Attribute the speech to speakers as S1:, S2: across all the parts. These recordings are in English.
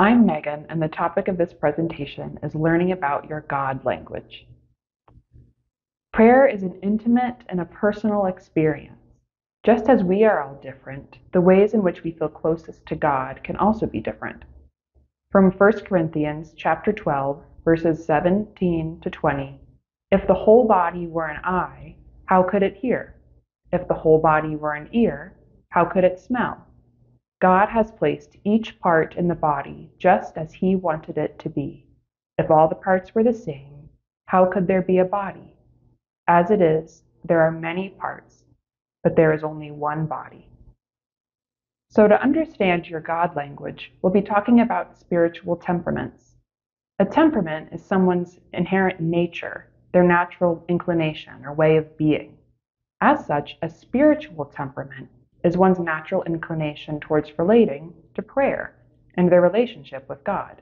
S1: I'm Megan, and the topic of this presentation is learning about your God language. Prayer is an intimate and a personal experience. Just as we are all different, the ways in which we feel closest to God can also be different. From 1 Corinthians chapter 12, verses 17 to 20, if the whole body were an eye, how could it hear? If the whole body were an ear, how could it smell? God has placed each part in the body just as He wanted it to be. If all the parts were the same, how could there be a body? As it is, there are many parts, but there is only one body. So to understand your God language, we'll be talking about spiritual temperaments. A temperament is someone's inherent nature, their natural inclination or way of being. As such, a spiritual temperament is one's natural inclination towards relating to prayer and their relationship with God.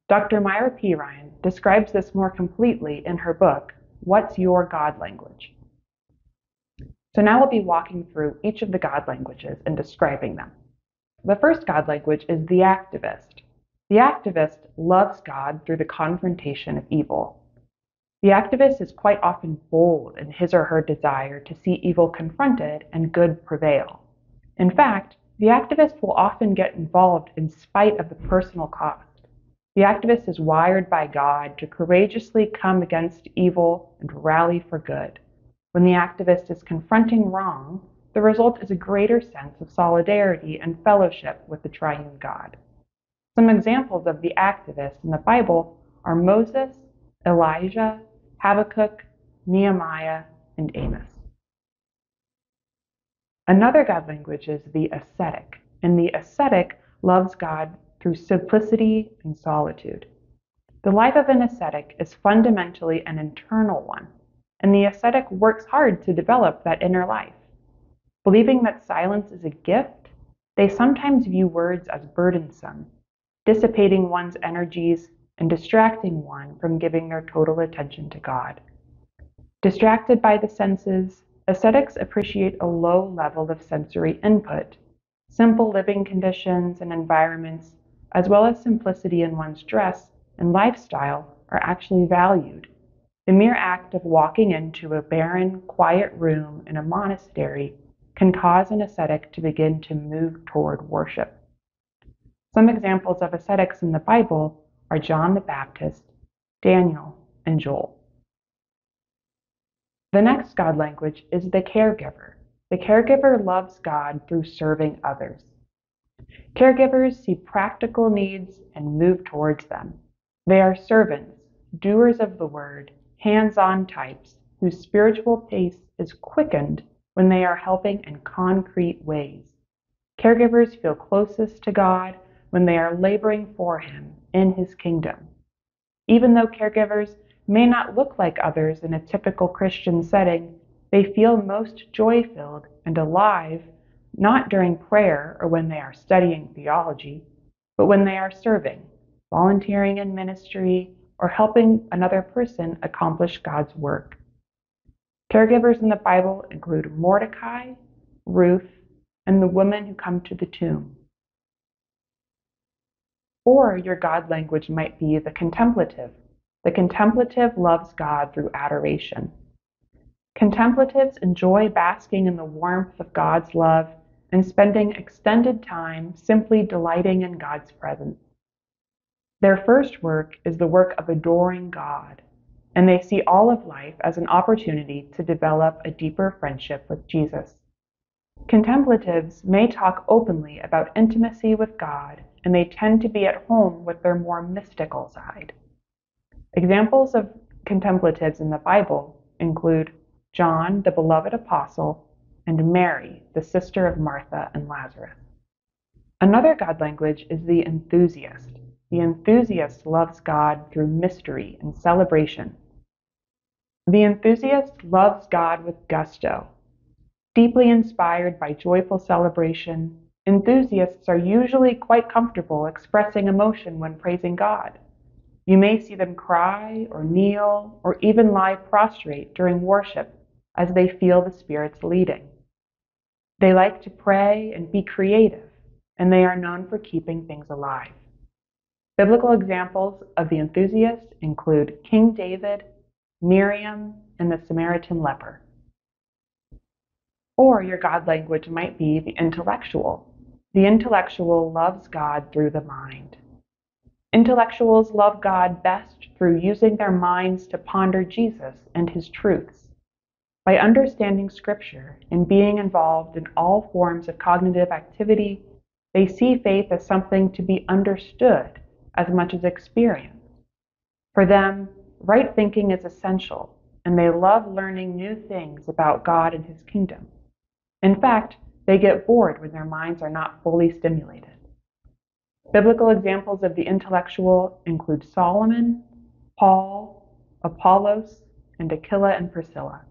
S1: Dr. Myra P. Ryan describes this more completely in her book, What's Your God Language? So now we'll be walking through each of the God languages and describing them. The first God language is the activist. The activist loves God through the confrontation of evil. The activist is quite often bold in his or her desire to see evil confronted and good prevail. In fact, the activist will often get involved in spite of the personal cost. The activist is wired by God to courageously come against evil and rally for good. When the activist is confronting wrong, the result is a greater sense of solidarity and fellowship with the triune God. Some examples of the activists in the Bible are Moses, Elijah, Habakkuk, Nehemiah, and Amos. Another God language is the ascetic, and the ascetic loves God through simplicity and solitude. The life of an ascetic is fundamentally an internal one, and the ascetic works hard to develop that inner life. Believing that silence is a gift, they sometimes view words as burdensome, dissipating one's energies and distracting one from giving their total attention to God. Distracted by the senses, ascetics appreciate a low level of sensory input. Simple living conditions and environments, as well as simplicity in one's dress and lifestyle, are actually valued. The mere act of walking into a barren, quiet room in a monastery can cause an ascetic to begin to move toward worship. Some examples of ascetics in the Bible are John the Baptist, Daniel, and Joel. The next God language is the caregiver. The caregiver loves God through serving others. Caregivers see practical needs and move towards them. They are servants, doers of the word, hands-on types whose spiritual pace is quickened when they are helping in concrete ways. Caregivers feel closest to God when they are laboring for Him in His kingdom. Even though caregivers may not look like others in a typical Christian setting, they feel most joy-filled and alive not during prayer or when they are studying theology, but when they are serving, volunteering in ministry, or helping another person accomplish God's work. Caregivers in the Bible include Mordecai, Ruth, and the women who come to the tomb. Or your God language might be the contemplative. The contemplative loves God through adoration. Contemplatives enjoy basking in the warmth of God's love and spending extended time simply delighting in God's presence. Their first work is the work of adoring God, and they see all of life as an opportunity to develop a deeper friendship with Jesus. Contemplatives may talk openly about intimacy with God, and they tend to be at home with their more mystical side. Examples of contemplatives in the Bible include John, the beloved apostle, and Mary, the sister of Martha and Lazarus. Another God language is the enthusiast. The enthusiast loves God through mystery and celebration. The enthusiast loves God with gusto. Deeply inspired by joyful celebration, enthusiasts are usually quite comfortable expressing emotion when praising God. You may see them cry or kneel or even lie prostrate during worship as they feel the Spirit's leading. They like to pray and be creative, and they are known for keeping things alive. Biblical examples of the enthusiast include King David, Miriam, and the Samaritan leper. Or your God language might be the intellectual. The intellectual loves God through the mind. Intellectuals love God best through using their minds to ponder Jesus and his truths. By understanding Scripture and being involved in all forms of cognitive activity, they see faith as something to be understood as much as experienced. For them, right thinking is essential, and they love learning new things about God and his kingdom. In fact, they get bored when their minds are not fully stimulated. Biblical examples of the intellectual include Solomon, Paul, Apollos, and Aquila and Priscilla.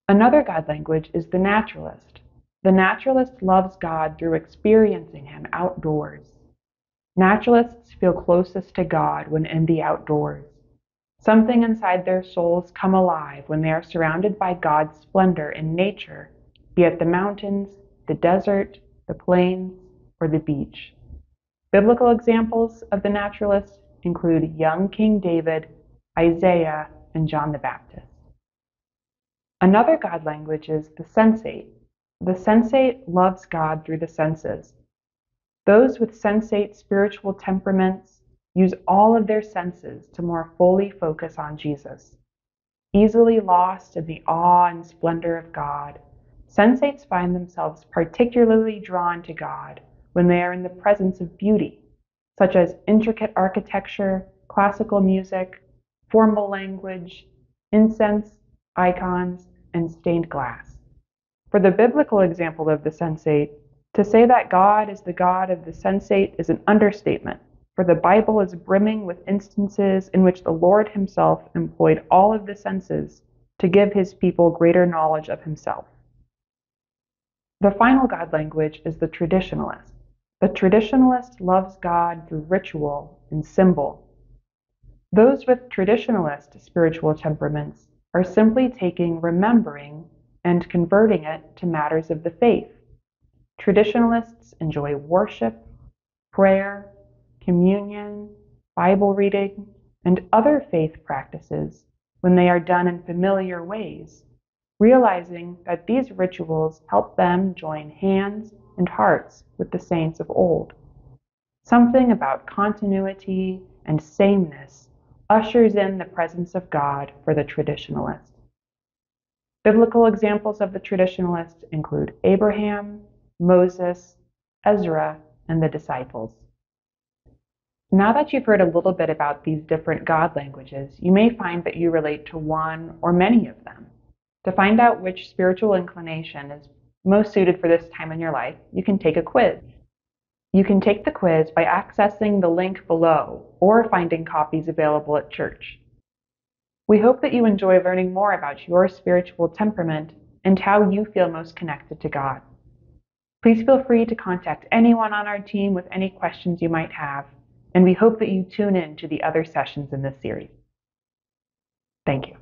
S1: Another God language is the naturalist. The naturalist loves God through experiencing him outdoors. Naturalists feel closest to God when in the outdoors. Something inside their souls come alive when they are surrounded by God's splendor in nature, be it the mountains, the desert, the plains, or the beach. Biblical examples of the naturalist include young King David, Isaiah, and John the Baptist. Another God language is the sensate. The sensate loves God through the senses. Those with sensate spiritual temperaments use all of their senses to more fully focus on Jesus. Easily lost in the awe and splendor of God, sensates find themselves particularly drawn to God when they are in the presence of beauty, such as intricate architecture, classical music, formal language, incense, icons, and stained glass. For the biblical example of the sensate, to say that God is the God of the sensate is an understatement, for the Bible is brimming with instances in which the Lord himself employed all of the senses to give his people greater knowledge of himself. The final God language is the traditionalist. The traditionalist loves God through ritual and symbol. Those with traditionalist spiritual temperaments are simply taking remembering and converting it to matters of the faith. Traditionalists enjoy worship, prayer, communion, Bible reading, and other faith practices when they are done in familiar ways, realizing that these rituals help them join hands and hearts with the saints of old. Something about continuity and sameness ushers in the presence of God for the traditionalist. Biblical examples of the traditionalist include Abraham, Moses, Ezra, and the disciples. Now that you've heard a little bit about these different God languages, you may find that you relate to one or many of them. To find out which spiritual inclination is most suited for this time in your life, you can take a quiz. You can take the quiz by accessing the link below or finding copies available at church. We hope that you enjoy learning more about your spiritual temperament and how you feel most connected to God. Please feel free to contact anyone on our team with any questions you might have, and we hope that you tune in to the other sessions in this series. Thank you.